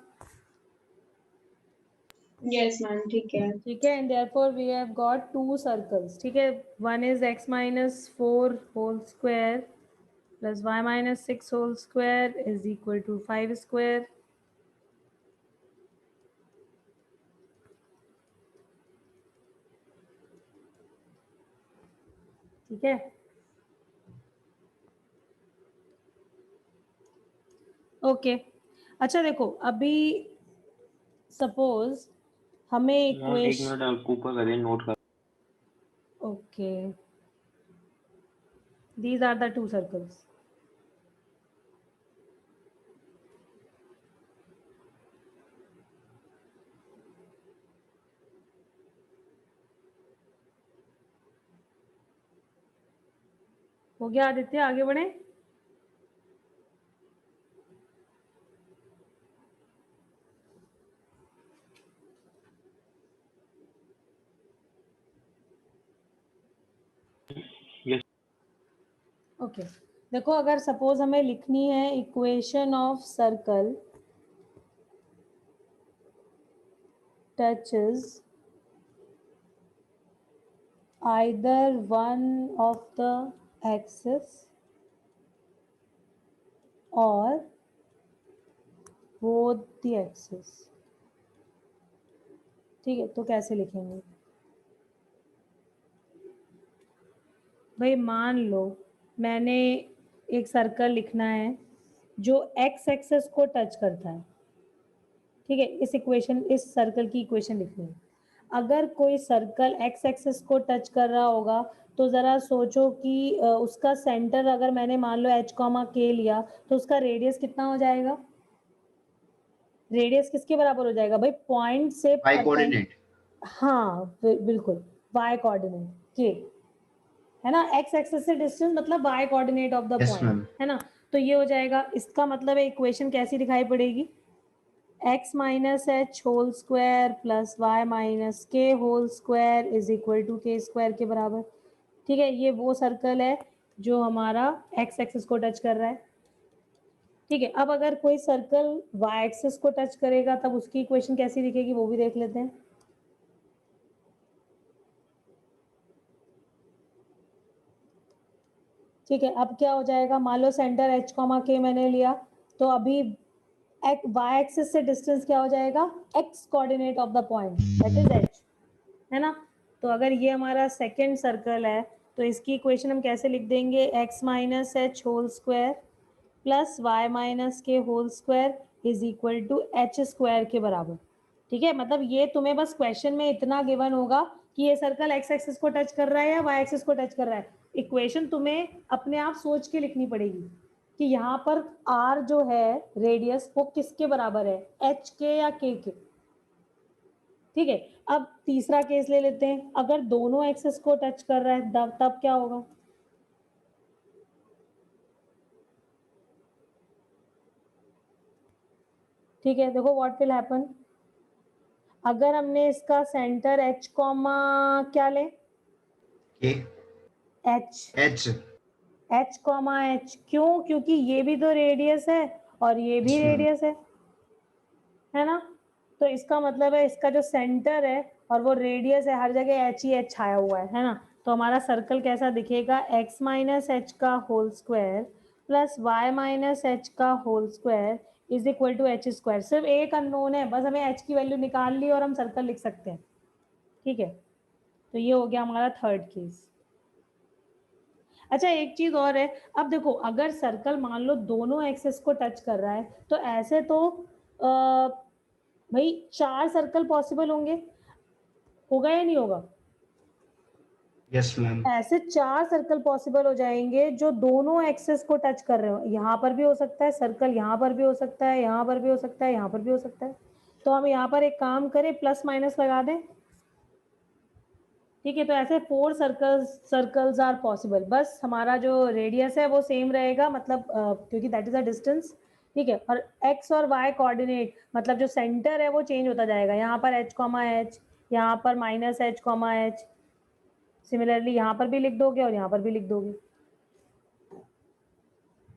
यस मैम ठीक है। ठीक है। And therefore we have got 2 circles. ठीक है, one is x - 4 whole square plus y - 6 whole square is equal to 5 square. ठीक है, ओके। अच्छा देखो, अभी सपोज हमें मैम एक इक्वेशन, मिनट आप ऊपर करिए, नोट कर। Okay, these are the 2 circles. हो गया आदित्य, आगे बढ़े। यस ओके, देखो अगर सपोज हमें लिखनी है equation of circle touches either one of the axis or both the axis। ठीक है, तो कैसे लिखेंगे भाई? मान लो मैंने एक सर्कल लिखना है जो x एक्सेस को टच करता है। ठीक है, इस सर्कल की इक्वेशन लिखनी है। अगर कोई सर्कल x एक्सेस को टच कर रहा होगा तो जरा सोचो कि उसका सेंटर अगर मैंने मान लो h, k लिया तो उसका रेडियस कितना हो जाएगा? रेडियस किसके बराबर हो जाएगा भाई? पॉइंट से y कोऑर्डिनेट। हाँ बिल्कुल, y कोऑर्डिनेट k है ना। x एक्सेस से डिस्टेंस मतलब y coordinate of the yes point ma'am. है ना। तो ये हो जाएगा, इसका मतलब है इक्वेशन कैसी दिखाई पड़ेगी? x - h whole square plus y - k whole square is equal to k square के बराबर। ठीक है, ये वो सर्कल है जो हमारा x एक्सिस को टच कर रहा है। ठीक है, अब अगर कोई सर्कल y एक्सिस को टच करेगा तब उसकी इक्वेशन कैसी दिखेगी वो भी देख लेते हैं। ठीक है, अब क्या हो जाएगा? मान लो सेंटर h, k मैंने लिया, तो अभी y एक्सिस से डिस्टेंस क्या हो जाएगा? x coordinate of the point that is h है ना। तो अगर ये हमारा सेकेंड सर्कल है तो इसकी इक्वेशन हम कैसे लिख देंगे? x - h whole square plus y - k whole square is equal to h square के बराबर। ठीक है, मतलब ये तुम्हें बस क्वेश्चन में इतना गिवन होगा कि ये सर्कल x एक्सिस को टच कर रहा है या y एक्सिस को टच कर रहा है। इक्वेशन तुम्हें अपने आप सोच के लिखनी पड़ेगी कि यहाँ पर r जो है रेडियस वो किसके बराबर है? h के या k के। ठीक है, अब तीसरा केस ले लेते हैं। अगर दोनों एक्सेस को टच कर रहा है तब क्या होगा? ठीक है, देखो व्हाट विल हैपन। अगर हमने इसका सेंटर h कॉमा क्या ले? k h h comma h। क्यों? क्योंकि ये भी तो रेडियस है और ये भी रेडियस है ना। तो इसका मतलब है इसका जो सेंटर है और वो रेडियस है, हर जगह h ही h छाया हुआ है ना। तो हमारा सर्कल कैसा दिखेगा? x - h का whole square plus y - h का whole square is equal to H square. सिर्फ एक अननोन है, बस हमें एच की वैल्यू निकाल ली और हम सर्कल लिख सकते हैं। ठीक है, तो ये हो गया हमारा थर्ड केस। अच्छा, एक चीज और है, अब देखो अगर सर्कल मान लो दोनों एक्सेस को टच कर रहा है तो ऐसे तो भाई 4 सर्कल पॉसिबल होंगे, होगा या नहीं होगा? Yes ma'am. ऐसे 4 सर्कल पॉसिबल हो जाएंगे जो दोनों एक्सेस को टच कर रहे हो। यहाँ पर भी हो सकता है सर्कल, यहाँ पर भी हो सकता है, यहाँ पर भी हो सकता है, यहाँ पर भी हो सकता है। तो हम यहाँ पर एक काम करें, प्लस माइनस लगा दें। ठीक है, तो ऐसे 4 सर्कल्स आर पॉसिबल। बस हमारा जो रेडियस है वो सेम रहेगा, मतलब क्योंकि दैट इज अ डिस्टेंस। ठीक है, और एक्स और वाई कोऑर्डिनेट मतलब जो सेंटर है वो चेंज होता जाएगा। यहाँ पर एच कॉमा एच, यहाँ पर minus H comma H, similarly यहाँ पर भी लिख दोगे और यहाँ पर भी लिख दोगे।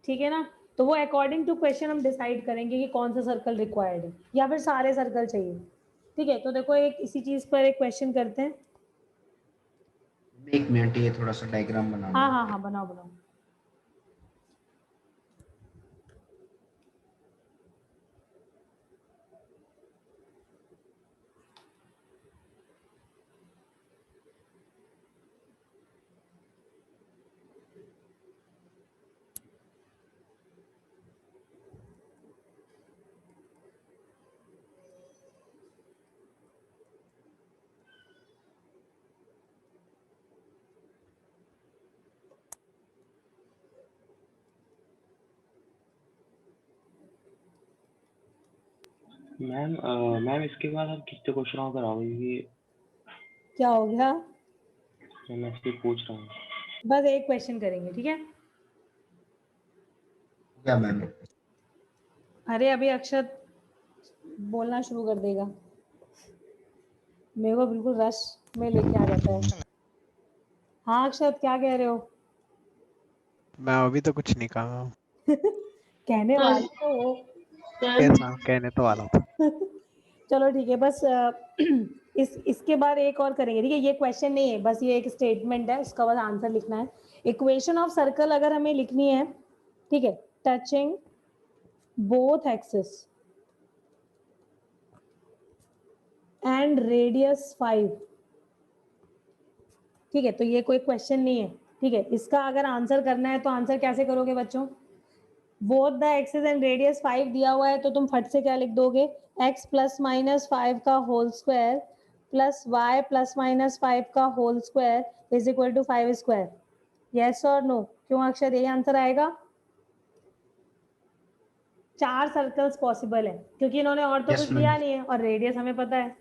ठीक है ना, तो वो अकॉर्डिंग टू क्वेश्चन हम डिसाइड करेंगे कि कौन सा सर्कल रिक्वायर्ड है या फिर सारे सर्कल चाहिए। ठीक है, तो देखो एक इसी चीज पर एक क्वेश्चन करते हैं। 1 मिनट, ये थोड़ा सा डायग्राम बना हाँ लो। हाँ हाँ, बनाओ बनाओ। मैम मैम इसके बाद आप कितने क्वेश्चन और कराओगे? क्योंकि क्या हो गया? मैं इसलिए पूछ रहा हूँ। बस एक क्वेश्चन करेंगे, ठीक है। क्या मैम? अरे अभी अक्षत बोलना शुरू कर देगा, मेरे को बिल्कुल रश में लेके आ जाता है। हाँ अक्षत, क्या कह रहे हो? मैं अभी तो कुछ नहीं कहा। कहने हाँ, वाले तो हो। कैसा कहने तो वाला था। चलो ठीक है, बस इसके बाद एक और करेंगे। ठीक है, ये क्वेश्चन नहीं है, बस ये एक स्टेटमेंट है, उसका बस आंसर लिखना है। इक्वेशन ऑफ सर्कल अगर हमें लिखनी है, ठीक है, touching both axis and radius 5। ठीक है, तो ये कोई क्वेश्चन नहीं है। ठीक है, इसका अगर आंसर करना है तो आंसर कैसे करोगे बच्चों? Both the axis and radius 5 दिया हुआ है तो तुम फट से क्या लिख दोगे? x प्लस माइनस 5 का whole square plus y plus minus 5 का whole square is equal to 5 square. Yes और नो? क्यों अक्षर, यही आंसर आएगा। 4 सर्कल्स पॉसिबल है क्योंकि इन्होंने और तो Yes, कुछ ma'am. दिया नहीं है और रेडियस हमें पता है।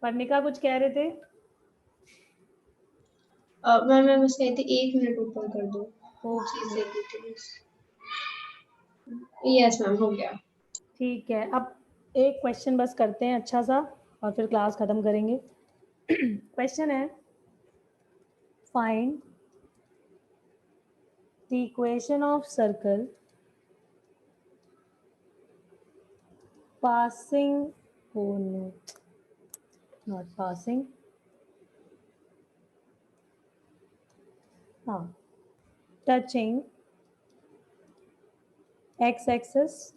पर्णिका कुछ कह रहे थे? मैम मैं बस कहती 1 मिनट ऊपर कर दो। ओके, चीज़ देखी थी बस। यस मैम, हो गया। ठीक है, अब एक क्वेश्चन बस करते हैं अच्छा सा और फिर क्लास खत्म करेंगे। क्वेश्चन है, find the equation of circle passing, oh no, not passing, touching x axis,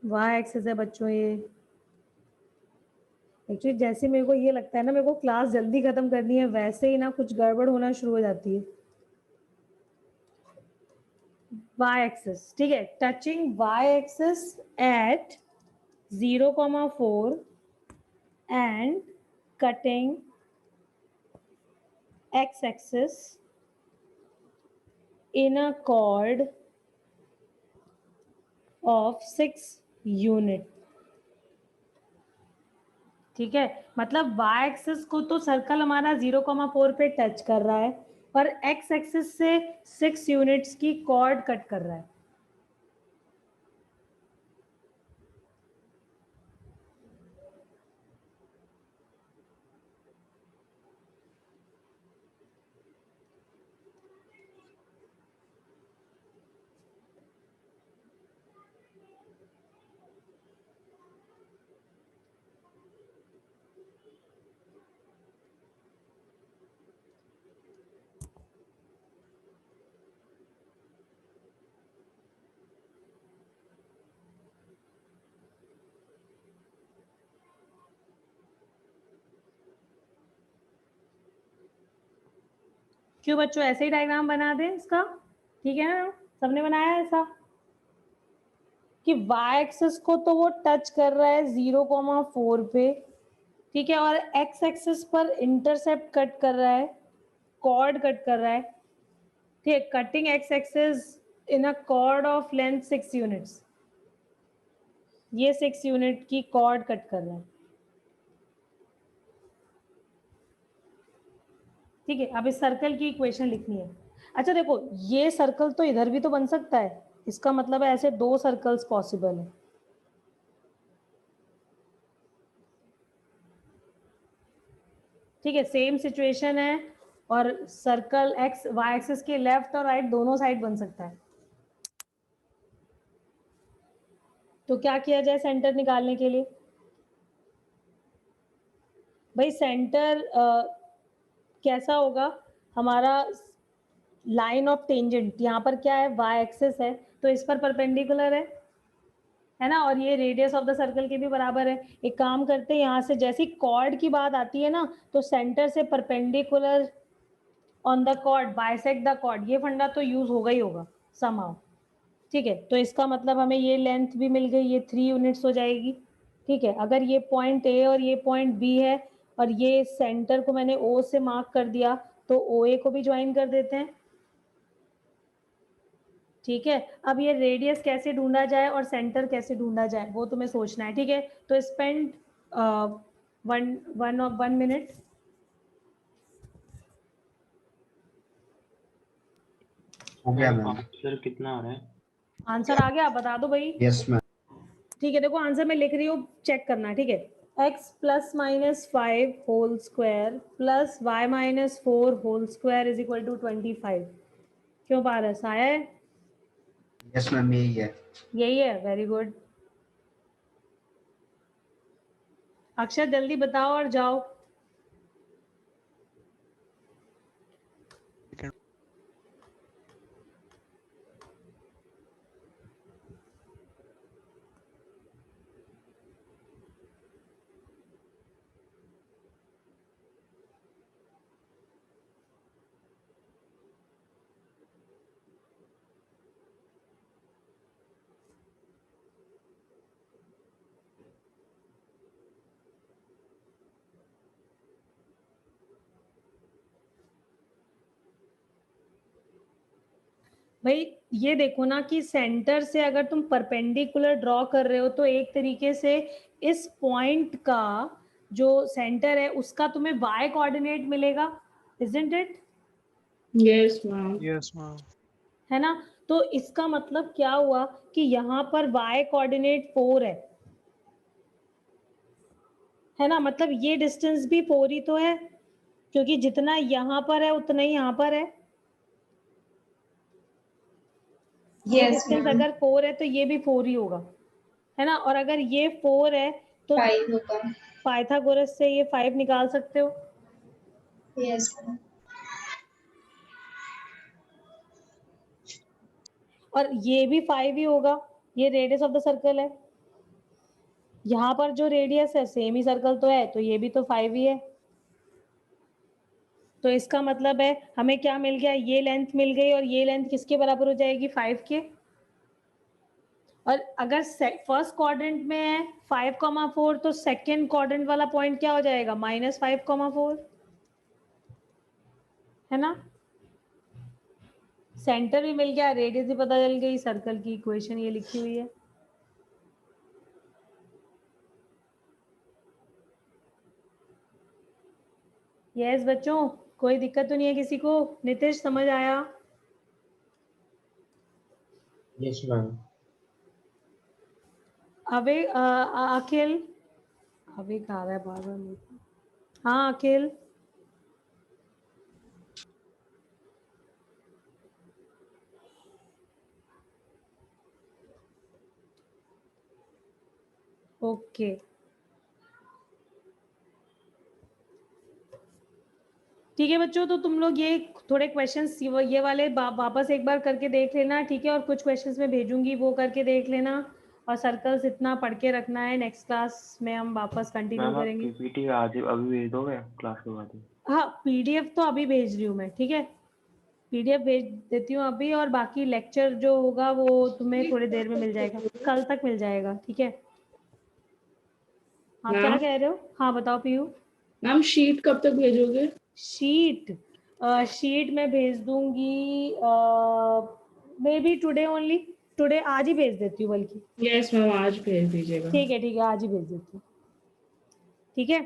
y axis है बच्चों। ये एक्चुअली जैसे मेरे को ये लगता है ना, मेरे को क्लास जल्दी खत्म करनी है, वैसे ही ना कुछ गड़बड़ होना शुरू हो जाती है। y axis, ठीक है, touching y axis at 0,4 and cutting x axis in a chord of 6 unit. ठीक है, मतलब y एक्सिस को तो सर्कल हमारा 0,4 पे टच कर रहा है और x एक्सिस से 6 यूनिट्स की कॉर्ड कट कर रहा है। क्यों बच्चों, ऐसे ही डायग्राम बना दें इसका, ठीक है ना, सबने बनाया है ऐसा कि y एक्सिस को तो वो टच कर रहा है 0,4 पे, ठीक है, और x एक्सिस पर इंटरसेप्ट कट कर रहा है, कॉर्ड कट कर रहा है, ठीक है, cutting x axis in a cord of length 6 units, ये 6 यूनिट की कॉर्ड कट कर रहा है, ठीक है। अब इस सर्कल की इक्वेशन लिखनी है। अच्छा देखो, ये सर्कल तो इधर भी तो बन सकता है, इसका मतलब है ऐसे 2 सर्कल्स पॉसिबल है, ठीक है, सेम सिचुएशन है, और सर्कल एक्स वाई एक्सिस के लेफ्ट और राइट दोनों साइड बन सकता है। तो क्या किया जाए सेंटर निकालने के लिए? भाई सेंटर कैसा होगा हमारा, लाइन ऑफ टेंजेंट, यहाँ पर क्या है, वाई एक्सिस है, तो इस पर परपेंडिकुलर है ना, और ये रेडियस ऑफ द सर्कल के भी बराबर है। एक काम करते हैं, यहाँ से जैसी कॉर्ड की बात आती है ना, तो सेंटर से perpendicular on the chord bisect the chord, ये फंडा तो यूज होगा ही होगा समहाउ, ठीक है। तो इसका मतलब हमें ये लेंथ भी मिल गई, ये 3 यूनिट्स हो जाएगी, ठीक है। अगर ये पॉइंट ए और ये पॉइंट बी है, और ये सेंटर को मैंने ओ से मार्क कर दिया, तो ओ ए को भी ज्वाइन कर देते हैं, ठीक है। अब ये रेडियस कैसे ढूंढा जाए और सेंटर कैसे ढूंढा जाए वो तुम्हें सोचना है, ठीक है। तो स्पेंड 1 मिनट। हो गया मैम। आंसर कितना आ रहा है? आंसर आ गया, बता दो भाई। Yes ma'am. ठीक है, देखो आंसर मैं लिख रही हूँ, चेक करना, ठीक है। x plus minus 5 whole square plus y minus 4 whole square is equal to 25। क्यों पारस, आया है? यस मैम, यही है। यही है, वेरी गुड। अक्षर जल्दी बताओ और जाओ। भाई ये देखो ना कि सेंटर से अगर तुम परपेंडिकुलर ड्रॉ कर रहे हो, तो एक तरीके से इस पॉइंट का जो सेंटर है उसका तुम्हें y कोऑर्डिनेट मिलेगा, isn't it? Yes ma'am. Yes ma'am. है ना, तो इसका मतलब क्या हुआ कि यहाँ पर y कोऑर्डिनेट 4 है ना, मतलब ये डिस्टेंस भी 4 ही तो है, क्योंकि जितना यहाँ पर है उतना ही यहाँ पर है। ये डिस्टेंस अगर 4 है तो ये भी 4 ही होगा, है ना, और अगर ये 4 है तो 5 होगा। पाइथागोरस से ये 5 निकाल सकते हो। Yes ma'am. और ये भी 5 ही होगा, ये रेडियस ऑफ द सर्कल है, यहाँ पर जो रेडियस है सेम ही सर्कल तो है, तो ये भी तो 5 ही है। तो इसका मतलब है हमें क्या मिल गया, ये लेंथ मिल गई, और ये लेंथ किसके बराबर हो जाएगी, 5 के। और अगर फर्स्ट क्वाड्रेंट में है 5,4, तो सेकेंड क्वाड्रेंट वाला पॉइंट क्या हो जाएगा, -5,4, है ना। सेंटर भी मिल गया, रेडियस भी पता चल गई, सर्कल की इक्वेशन ये लिखी हुई है। यस बच्चों, कोई दिक्कत तो नहीं है किसी को? नितिश समझ आया? Yes ma'am. अवे अखिल, अवे कहा रहा है बार बार। हाँ अखिल, ओके ठीक है बच्चों, तो तुम लोग ये थोड़े क्वेश्चंस ये वाले वापस एक बार करके देख लेना, ठीक है, और कुछ क्वेश्चंस मैं भेजूंगी वो करके देख लेना, और सर्कल्स इतना पढ़ के रखना है, नेक्स्ट क्लास में हम वापस कंटिन्यू मैम आप करेंगे। पीपीटी आज अभी भेज दोगे क्लास के बाद? हाँ पीडीएफ तो अभी भेज रही हूँ मैं, ठीक है, PDF भेज देती हूँ अभी, और बाकी लेक्चर जो होगा वो तुम्हें थोड़ी देर में मिल जाएगा, कल तक मिल जाएगा, ठीक है? आप क्या मैम? कह रहे हो? हाँ बताओ पीयू। मैम शीट कब तक भेजोगे? शीट मैं भेज दूंगी may be today only, today, आज ही भेज देती हूँ बल्कि। यस मैम, आज भेज दीजिएगा। ठीक है आज ही भेज देती हूँ, ठीक है?